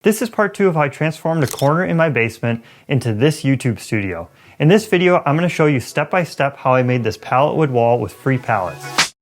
This is part 2 of how I transformed a corner in my basement into this YouTube studio. In this video, I'm going to show you step by step how I made this pallet wood wall with free pallets.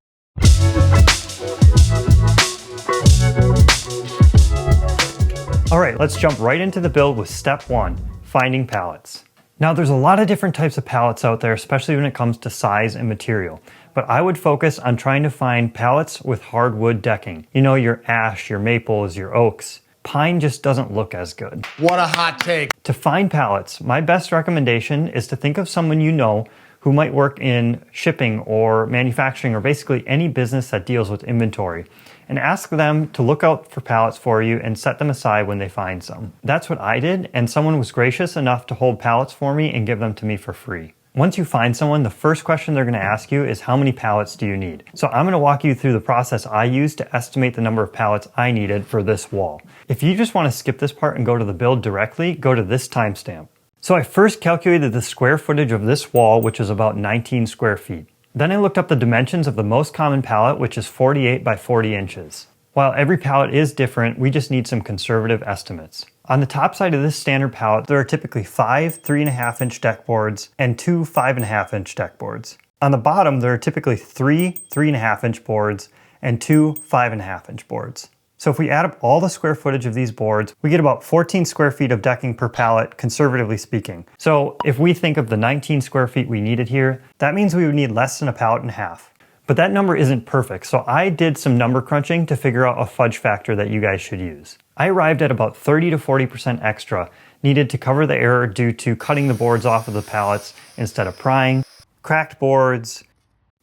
Alright, let's jump right into the build with step 1, finding pallets. Now there's a lot of different types of pallets out there, especially when it comes to size and material. But I would focus on trying to find pallets with hardwood decking. You know, your ash, your maples, your oaks. Pine just doesn't look as good. What a hot take. To find pallets, my best recommendation is to think of someone you know who might work in shipping or manufacturing or basically any business that deals with inventory, and ask them to look out for pallets for you and set them aside when they find some. That's what I did, and someone was gracious enough to hold pallets for me and give them to me for free. Once you find someone, the first question they're going to ask you is how many pallets do you need? So I'm going to walk you through the process I used to estimate the number of pallets I needed for this wall. If you just want to skip this part and go to the build directly, go to this timestamp. So I first calculated the square footage of this wall, which is about 19 square feet. Then I looked up the dimensions of the most common pallet, which is 48 by 40 inches. While every pallet is different, we just need some conservative estimates. On the top side of this standard pallet, there are typically 5 3.5-inch deck boards and 2 5.5-inch deck boards. On the bottom, there are typically 3 3.5-inch boards and 2 5.5-inch boards. So if we add up all the square footage of these boards, we get about 14 square feet of decking per pallet, conservatively speaking. So if we think of the 19 square feet we needed here, that means we would need less than a pallet and a half. But that number isn't perfect, so I did some number crunching to figure out a fudge factor that you guys should use. I arrived at about 30 to 40% extra needed to cover the error due to cutting the boards off of the pallets instead of prying, cracked boards,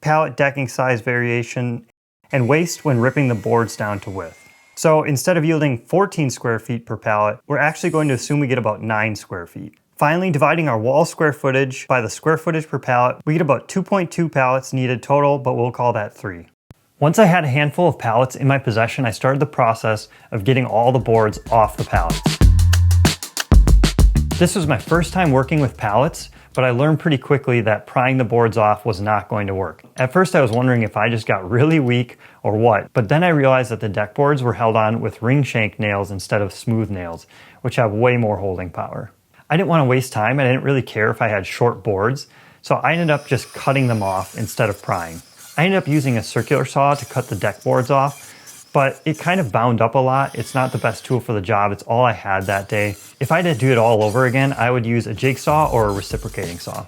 pallet decking size variation, and waste when ripping the boards down to width. So instead of yielding 14 square feet per pallet, we're actually going to assume we get about 9 square feet. Finally, dividing our wall square footage by the square footage per pallet, we get about 2.2 pallets needed total, but we'll call that 3. Once I had a handful of pallets in my possession, I started the process of getting all the boards off the pallets. This was my first time working with pallets, but I learned pretty quickly that prying the boards off was not going to work. At first I was wondering if I just got really weak or what, but then I realized that the deck boards were held on with ring shank nails instead of smooth nails, which have way more holding power. I didn't want to waste time and I didn't really care if I had short boards, so I ended up just cutting them off instead of prying. I ended up using a circular saw to cut the deck boards off, but it kind of bound up a lot. It's not the best tool for the job. It's all I had that day. If I had to do it all over again, I would use a jigsaw or a reciprocating saw.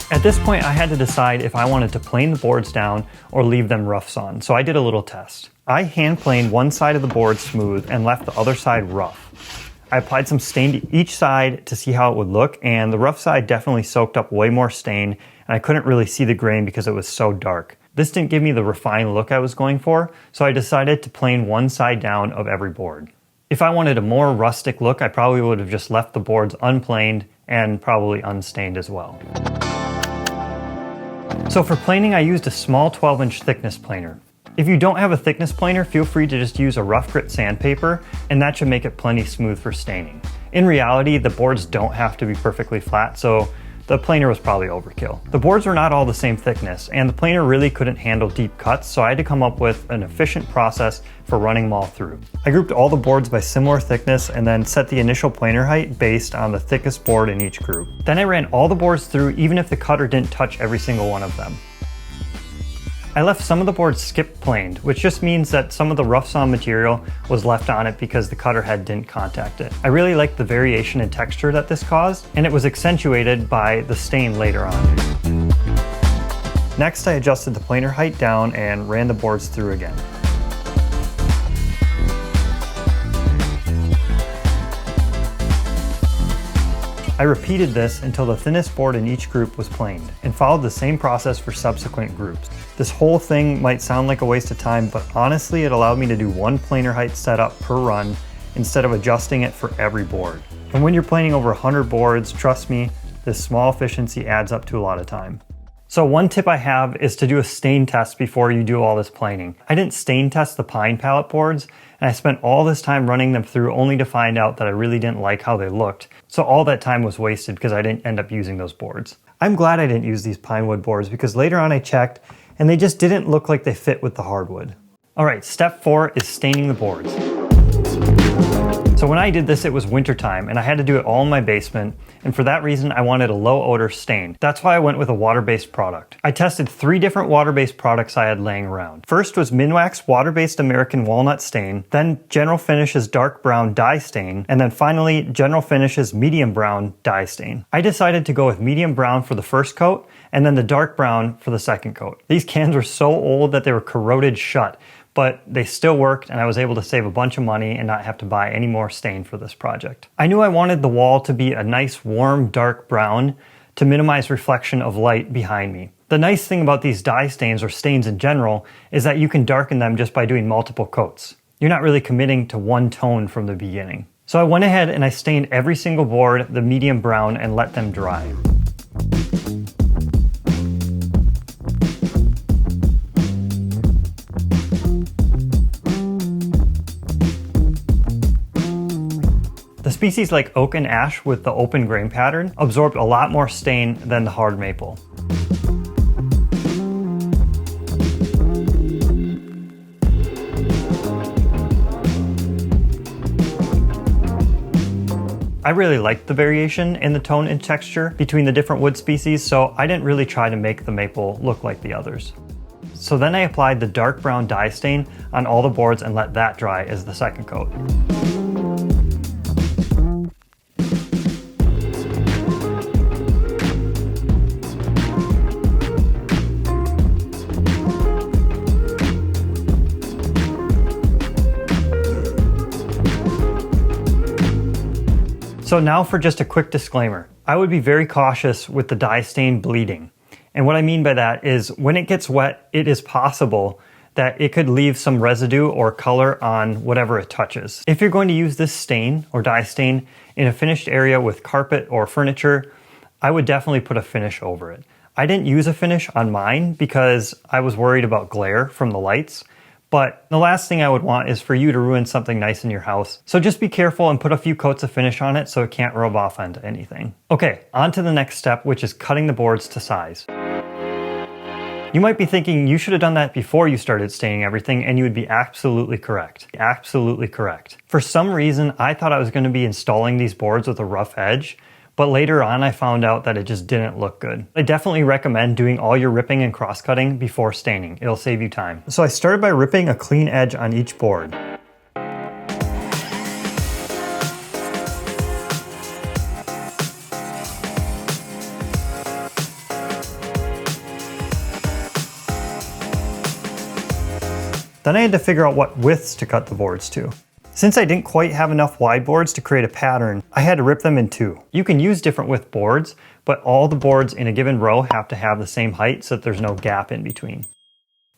At this point, I had to decide if I wanted to plane the boards down or leave them rough sawn, so I did a little test. I hand planed one side of the board smooth and left the other side rough. I applied some stain to each side to see how it would look, and the rough side definitely soaked up way more stain, and I couldn't really see the grain because it was so dark. This didn't give me the refined look I was going for, so I decided to plane one side down of every board. If I wanted a more rustic look, I probably would have just left the boards unplaned and probably unstained as well. So for planing, I used a small 12-inch thickness planer. If you don't have a thickness planer, feel free to just use a rough grit sandpaper, and that should make it plenty smooth for staining. In reality, the boards don't have to be perfectly flat, so the planer was probably overkill. The boards were not all the same thickness, and the planer really couldn't handle deep cuts, so I had to come up with an efficient process for running them all through. I grouped all the boards by similar thickness and then set the initial planer height based on the thickest board in each group. Then I ran all the boards through even if the cutter didn't touch every single one of them. I left some of the boards skip planed, which just means that some of the rough sawn material was left on it because the cutter head didn't contact it. I really liked the variation in texture that this caused, and it was accentuated by the stain later on. Next, I adjusted the planer height down and ran the boards through again. I repeated this until the thinnest board in each group was planed, and followed the same process for subsequent groups. This whole thing might sound like a waste of time, but honestly it allowed me to do one planer height setup per run instead of adjusting it for every board. And when you're planing over 100 boards, trust me, this small efficiency adds up to a lot of time. So one tip I have is to do a stain test before you do all this planing. I didn't stain test the pine pallet boards and I spent all this time running them through only to find out that I really didn't like how they looked. So all that time was wasted because I didn't end up using those boards. I'm glad I didn't use these pine wood boards because later on I checked and they just didn't look like they fit with the hardwood. Alright, step 4 is staining the boards. So when I did this, it was wintertime and I had to do it all in my basement, and for that reason I wanted a low odor stain. That's why I went with a water-based product. I tested 3 different water-based products I had laying around. First was Minwax water-based American walnut stain, then General Finishes dark brown dye stain, and then finally General Finishes medium brown dye stain. I decided to go with medium brown for the first coat and then the dark brown for the second coat. These cans were so old that they were corroded shut, but they still worked and I was able to save a bunch of money and not have to buy any more stain for this project. I knew I wanted the wall to be a nice warm dark brown to minimize reflection of light behind me. The nice thing about these dye stains or stains in general is that you can darken them just by doing multiple coats. You're not really committing to one tone from the beginning. So I went ahead and I stained every single board the medium brown and let them dry. The species like oak and ash with the open grain pattern absorbed a lot more stain than the hard maple. I really liked the variation in the tone and texture between the different wood species, so I didn't really try to make the maple look like the others. So then I applied the dark brown dye stain on all the boards and let that dry as the second coat. So now for just a quick disclaimer. I would be very cautious with the dye stain bleeding. And what I mean by that is when it gets wet, it is possible that it could leave some residue or color on whatever it touches. If you're going to use this stain or dye stain in a finished area with carpet or furniture, I would definitely put a finish over it. I didn't use a finish on mine because I was worried about glare from the lights. But the last thing I would want is for you to ruin something nice in your house. So just be careful and put a few coats of finish on it so it can't rub off onto anything. Okay, on to the next step, which is cutting the boards to size. You might be thinking you should have done that before you started staining everything, and you would be absolutely correct. Absolutely correct. For some reason, I thought I was going to be installing these boards with a rough edge, but later on I found out that it just didn't look good. I definitely recommend doing all your ripping and cross-cutting before staining. It'll save you time. So I started by ripping a clean edge on each board. Then I had to figure out what widths to cut the boards to. Since I didn't quite have enough wide boards to create a pattern, I had to rip them in 2. You can use different width boards, but all the boards in a given row have to have the same height so that there's no gap in between.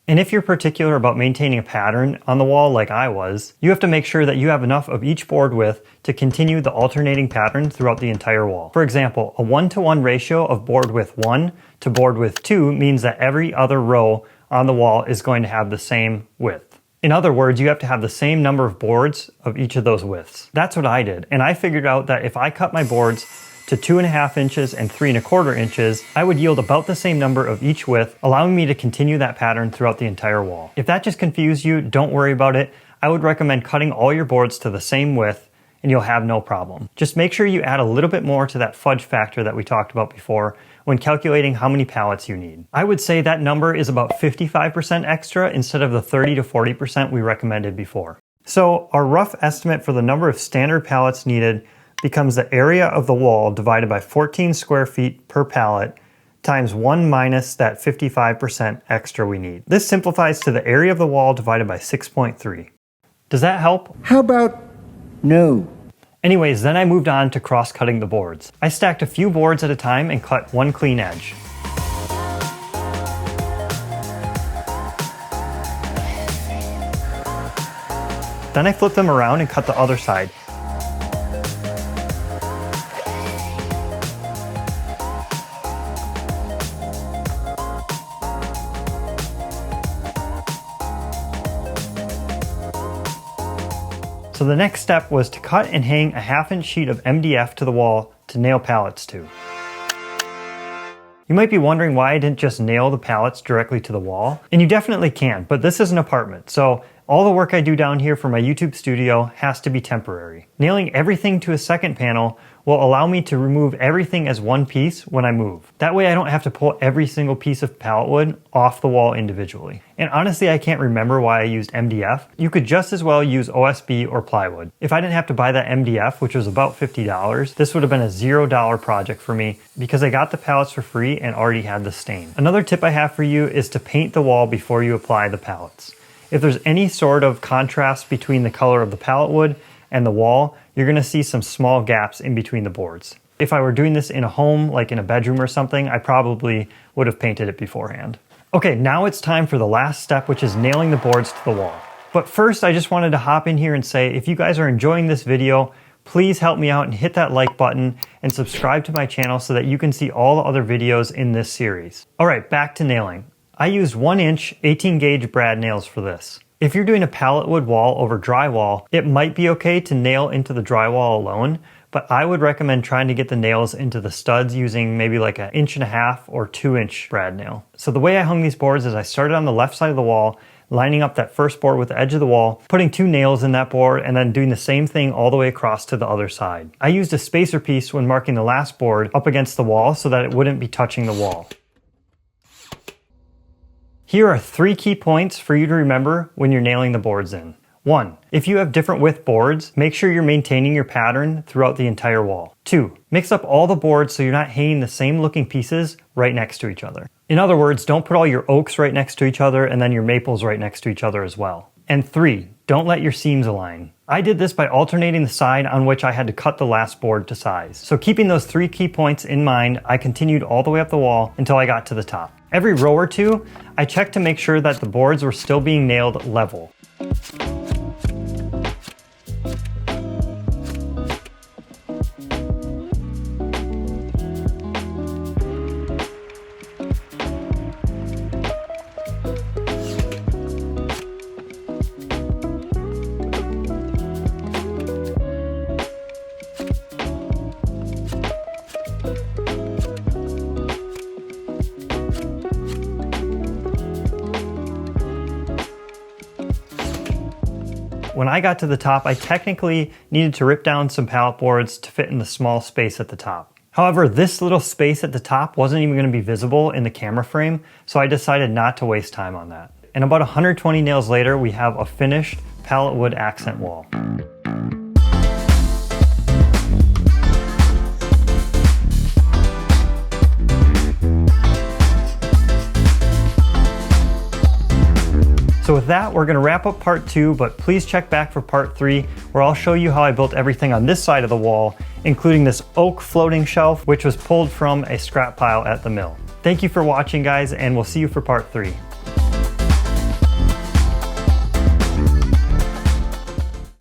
And if you're particular about maintaining a pattern on the wall like I was, you have to make sure that you have enough of each board width to continue the alternating pattern throughout the entire wall. For example, a 1-to-1 ratio of board width 1 to board width 2 means that every other row on the wall is going to have the same width. In other words, you have to have the same number of boards of each of those widths. That's what I did, and I figured out that if I cut my boards to 2.5 inches and 3.25 inches, I would yield about the same number of each width, allowing me to continue that pattern throughout the entire wall. If that just confused you, don't worry about it. I would recommend cutting all your boards to the same width and you'll have no problem. Just make sure you add a little bit more to that fudge factor that we talked about before when calculating how many pallets you need. I would say that number is about 55% extra instead of the 30 to 40% we recommended before. So our rough estimate for the number of standard pallets needed becomes the area of the wall divided by 14 square feet per pallet times 1 minus that 55% extra we need. This simplifies to the area of the wall divided by 6.3. Does that help? How about no? Anyways, then I moved on to cross-cutting the boards. I stacked a few boards at a time and cut one clean edge. Then I flipped them around and cut the other side. So the next step was to cut and hang a 1/2-inch sheet of MDF to the wall to nail pallets to. You might be wondering why I didn't just nail the pallets directly to the wall, and you definitely can, but this is an apartment, so all the work I do down here for my YouTube studio has to be temporary. Nailing everything to a second panel will allow me to remove everything as one piece when I move. That way I don't have to pull every single piece of pallet wood off the wall individually. And honestly, I can't remember why I used MDF. You could just as well use OSB or plywood. If I didn't have to buy that MDF, which was about $50, this would have been a $0 project for me because I got the pallets for free and already had the stain. Another tip I have for you is to paint the wall before you apply the pallets. If there's any sort of contrast between the color of the pallet wood and the wall, you're gonna see some small gaps in between the boards. If I were doing this in a home, like in a bedroom or something, I probably would have painted it beforehand. Okay, now it's time for the last step, which is nailing the boards to the wall. But first, I just wanted to hop in here and say, if you guys are enjoying this video, please help me out and hit that like button and subscribe to my channel so that you can see all the other videos in this series. All right, back to nailing. I used 1-inch 18-gauge brad nails for this. If you're doing a pallet wood wall over drywall, it might be okay to nail into the drywall alone, but I would recommend trying to get the nails into the studs using maybe like 1.5 inch or 2-inch brad nail. So the way I hung these boards is I started on the left side of the wall, lining up that first board with the edge of the wall, putting 2 nails in that board, and then doing the same thing all the way across to the other side. I used a spacer piece when marking the last board up against the wall so that it wouldn't be touching the wall. Here are 3 key points for you to remember when you're nailing the boards in. 1. If you have different width boards, make sure you're maintaining your pattern throughout the entire wall. 2. Mix up all the boards so you're not hanging the same looking pieces right next to each other. In other words, don't put all your oaks right next to each other and then your maples right next to each other as well. And 3. Don't let your seams align. I did this by alternating the side on which I had to cut the last board to size. So keeping those 3 key points in mind, I continued all the way up the wall until I got to the top. Every row or two, I checked to make sure that the boards were still being nailed level. When I got to the top, I technically needed to rip down some pallet boards to fit in the small space at the top. However, this little space at the top wasn't even going to be visible in the camera frame, so I decided not to waste time on that. And about 120 nails later, we have a finished pallet wood accent wall. So with that, we're gonna wrap up part 2, but please check back for part 3, where I'll show you how I built everything on this side of the wall, including this oak floating shelf, which was pulled from a scrap pile at the mill. Thank you for watching, guys, and we'll see you for part 3.